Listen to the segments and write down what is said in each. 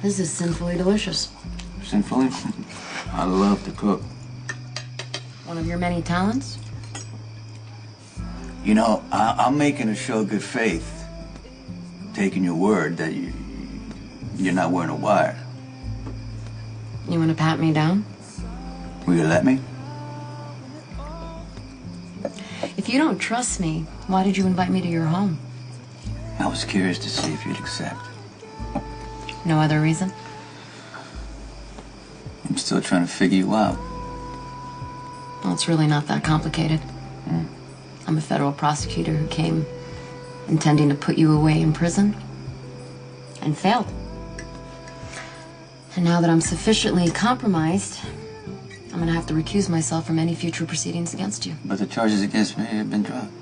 This is sinfully delicious. Sinfully? I love to cook. One of your many talents? You know, I'm making a show of good faith, taking your word that you're not wearing a wire. You want to pat me down? Will you let me? If you don't trust me, why did you invite me to your home? I was curious to see if you'd accept. No other reason? I'm still trying to figure you out. Well, it's really not that complicated. I'm a federal prosecutor who came intending to put you away in prison and failed. And now that I'm sufficiently compromised, I'm gonna have to recuse myself from any future proceedings against you. But the charges against me have been dropped.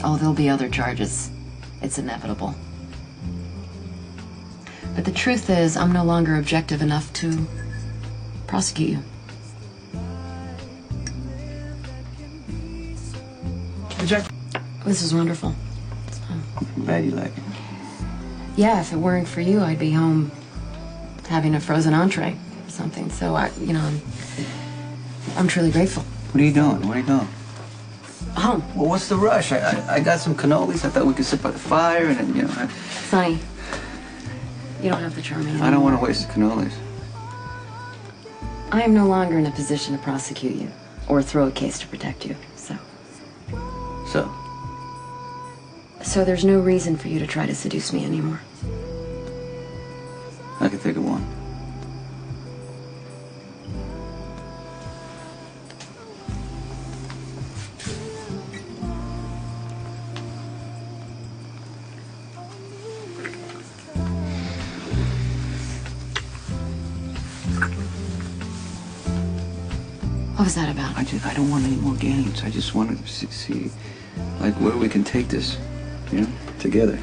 Oh, there'll be other charges. It's inevitable. But the truth is, I'm no longer objective enough to prosecute you. This is wonderful. I'm glad you like it. Yeah, if it weren't for you, I'd be home having a frozen entree or something. So I'm truly grateful. What are you doing? What are you doing? Home. Well, what's the rush? I got some cannolis. I thought we could sit by the fire and then, Sonny, you don't have the charm anymore. I don't want to waste the cannolis. I am no longer in a position to prosecute you or throw a case to protect you, so. So there's no reason for you to try to seduce me anymore. I can think of one. What was that about? I don't want any more games. I just want to see like, where we can take this, together.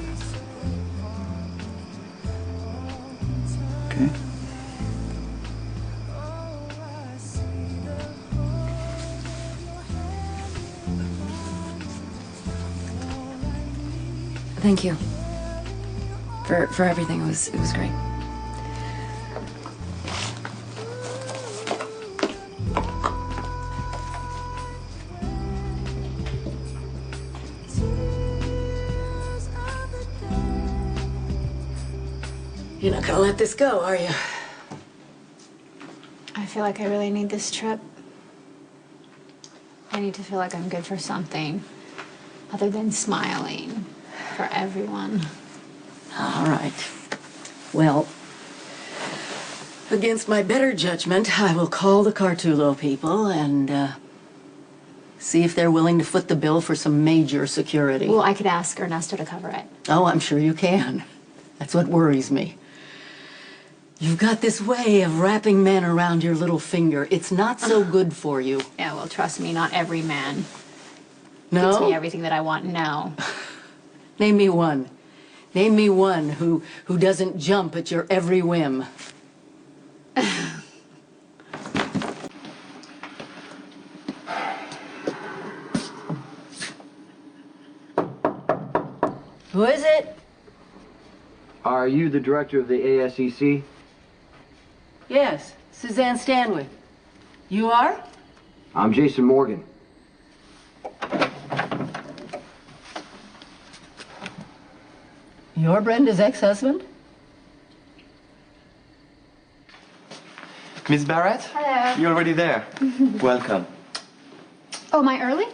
Okay? Thank you for everything. It was great. You're not gonna let this go, are you? I feel like I really need this trip. I need to feel like I'm good for something other than smiling for everyone. All right. Well, against my better judgment, I will call the Cartulo people and see if they're willing to foot the bill for some major security. Well, I could ask Ernesto to cover it. Oh, I'm sure you can. That's what worries me. You've got this way of wrapping men around your little finger. It's not so good for you. Yeah, well, trust me, not every man No? gives me everything that I want. No. Name me one. Name me one who doesn't jump at your every whim. Who is it? Are you the director of the ASEC? Yes, Suzanne Stanwyck. You are? I'm Jason Morgan. You're Brenda's ex-husband? Miss Barrett? Hello. You're already there. Welcome. Oh, am I early?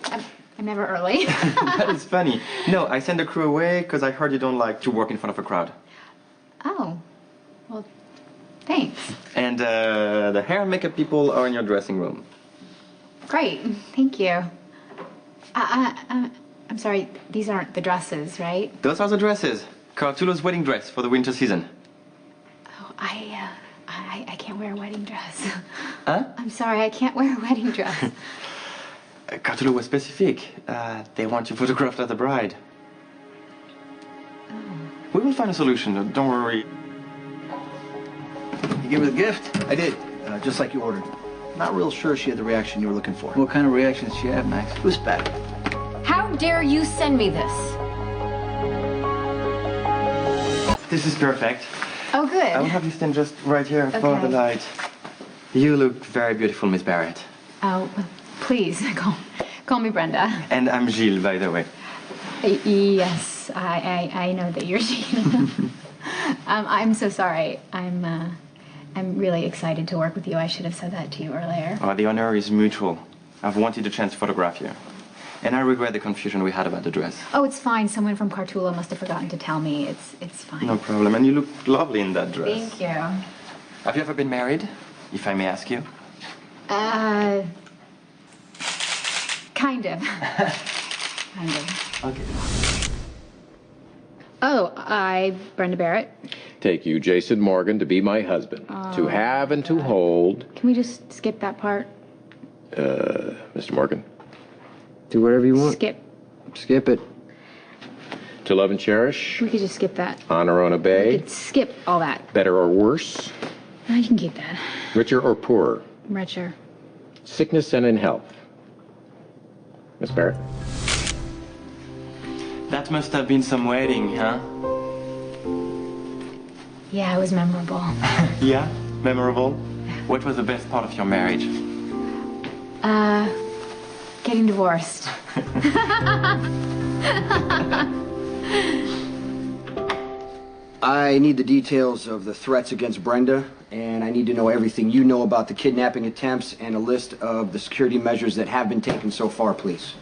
I'm never early. That is funny. No, I sent the crew away because I heard you don't like to work in front of a crowd. Oh, well, thanks. And the hair and makeup people are in your dressing room. Great, thank you. I'm sorry, these aren't the dresses, right? Those are the dresses. Cartulo's wedding dress for the winter season. Oh, I can't wear a wedding dress. Huh? I'm sorry, I can't wear a wedding dress. Cartulo was specific. They want you photographed as the bride. Oh. We will find a solution, don't worry. You gave her the gift? I did. Just like you ordered. Not real sure she had the reaction you were looking for. What kind of reaction did she have, Max? It was bad. How dare you send me this? This is perfect. Oh, good. I will have you stand just right here for Okay. the light. You look very beautiful, Miss Barrett. Oh, please, call me Brenda. And I'm Gilles, by the way. Yes, I know that you're Jean. I'm so sorry. I'm really excited to work with you. I should have said that to you earlier. Oh, the honor is mutual. I've wanted a chance to photograph you. And I regret the confusion we had about the dress. Oh, it's fine. Someone from Cartula must have forgotten to tell me. It's fine. No problem. And you look lovely in that dress. Thank you. Have you ever been married, if I may ask you? Kind of. Kind of. Okay. Oh, Brenda Barrett. Take you, Jason Morgan, to be my husband, to have and to hold. Can we just skip that part? Mr. Morgan. Do whatever you want. Skip. it. To love and cherish, We could just skip that. honor and We obey, could skip all that. better or worse, No, you can keep that. richer or poorer, Richer. sickness and in health. Miss Barrett. That must have been some wedding, huh? Yeah, it was memorable. Yeah? Memorable? What was the best part of your marriage? Getting divorced. I need the details of the threats against Brenda, and I need to know everything you know about the kidnapping attempts and a list of the security measures that have been taken so far, please.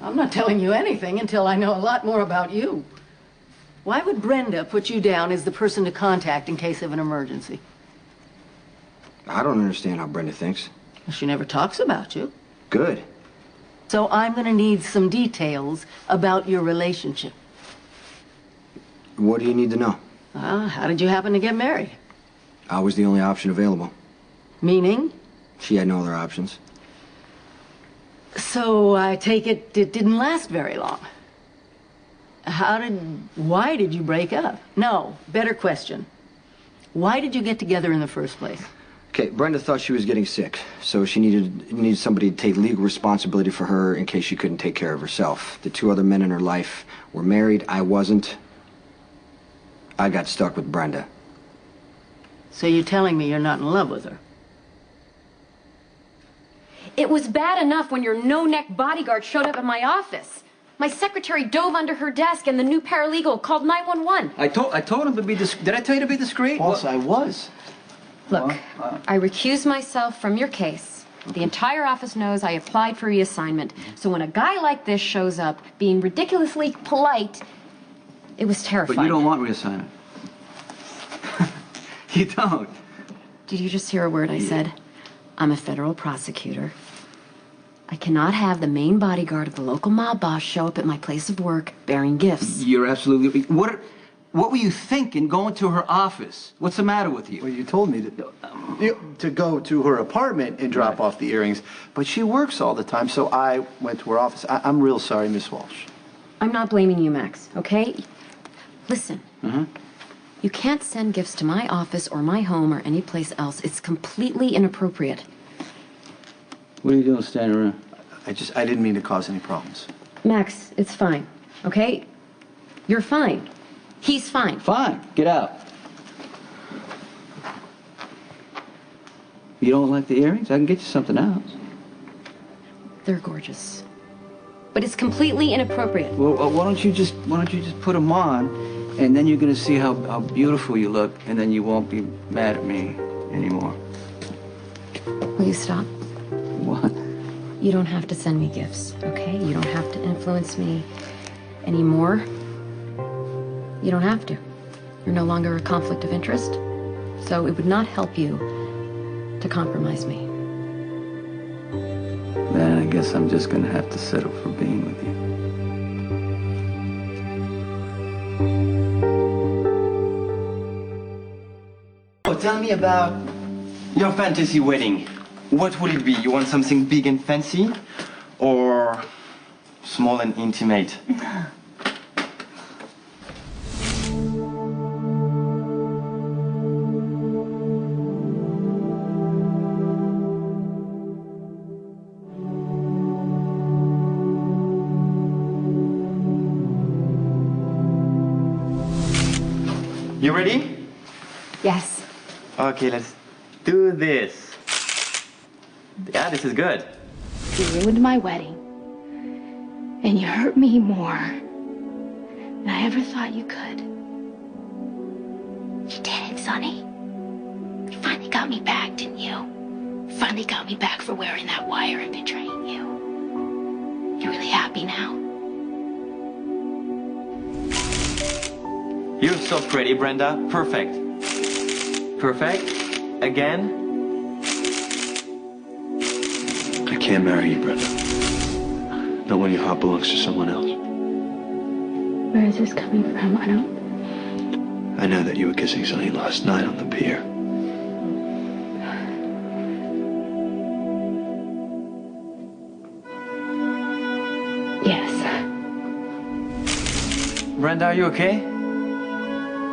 I'm not telling you anything until I know a lot more about you. Why would Brenda put you down as the person to contact in case of an emergency? I don't understand how Brenda thinks. She never talks about you. Good. So I'm gonna need some details about your relationship. What do you need to know? How did you happen to get married? I was the only option available. Meaning? She had no other options. So I take it didn't last very long. Why did you break up? No, better question. Why did you get together in the first place? Okay, Brenda thought she was getting sick, so she needed somebody to take legal responsibility for her in case she couldn't take care of herself. The two other men in her life were married. I wasn't. I got stuck with Brenda. So you're telling me you're not in love with her? It was bad enough when your no-neck bodyguard showed up at my office. My secretary dove under her desk and the new paralegal called 911. I told him to be discreet. Did I tell you to be discreet? Boss, I was. Look, I recused myself from your case. The entire office knows I applied for reassignment. So when a guy like this shows up being ridiculously polite, it was terrifying. But you don't want reassignment. You don't. Did you just hear a word I said? I'm a federal prosecutor. I cannot have the main bodyguard of the local mob boss show up at my place of work bearing gifts. You're absolutely... What were you thinking going to her office? What's the matter with you? Well, you told me to go to her apartment and drop off the earrings, but she works all the time, so I went to her office. I'm real sorry, Miss Walsh. I'm not blaming you, Max, okay? Listen. You can't send gifts to my office or my home or any place else. It's completely inappropriate. What are you doing standing around? I didn't mean to cause any problems. Max, it's fine, okay? You're fine. He's fine. Fine, get out. You don't like the earrings? I can get you something else. They're gorgeous. But it's completely inappropriate. Well, why don't you just put them on, and then you're gonna see how beautiful you look, and then you won't be mad at me anymore. Will you stop? What? You don't have to send me gifts, okay? You don't have to influence me anymore. You don't have to. You're no longer a conflict of interest, so it would not help you to compromise me. Then I guess I'm just gonna have to settle for being with you. Oh, tell me about your fantasy wedding. What will it be? You want something big and fancy? Or small and intimate? You ready? Yes. Okay, let's do this. Yeah, this is good. You ruined my wedding. And you hurt me more than I ever thought you could. You did it, Sonny. You finally got me back, didn't you? Finally got me back for wearing that wire and betraying you. You really happy now? You're so pretty, Brenda. Perfect. Perfect. Again. I can't marry you, Brenda. Not when your heart belongs to someone else. Where is this coming from? I know that you were kissing Sonny last night on the pier. Yes. Brenda, are you okay?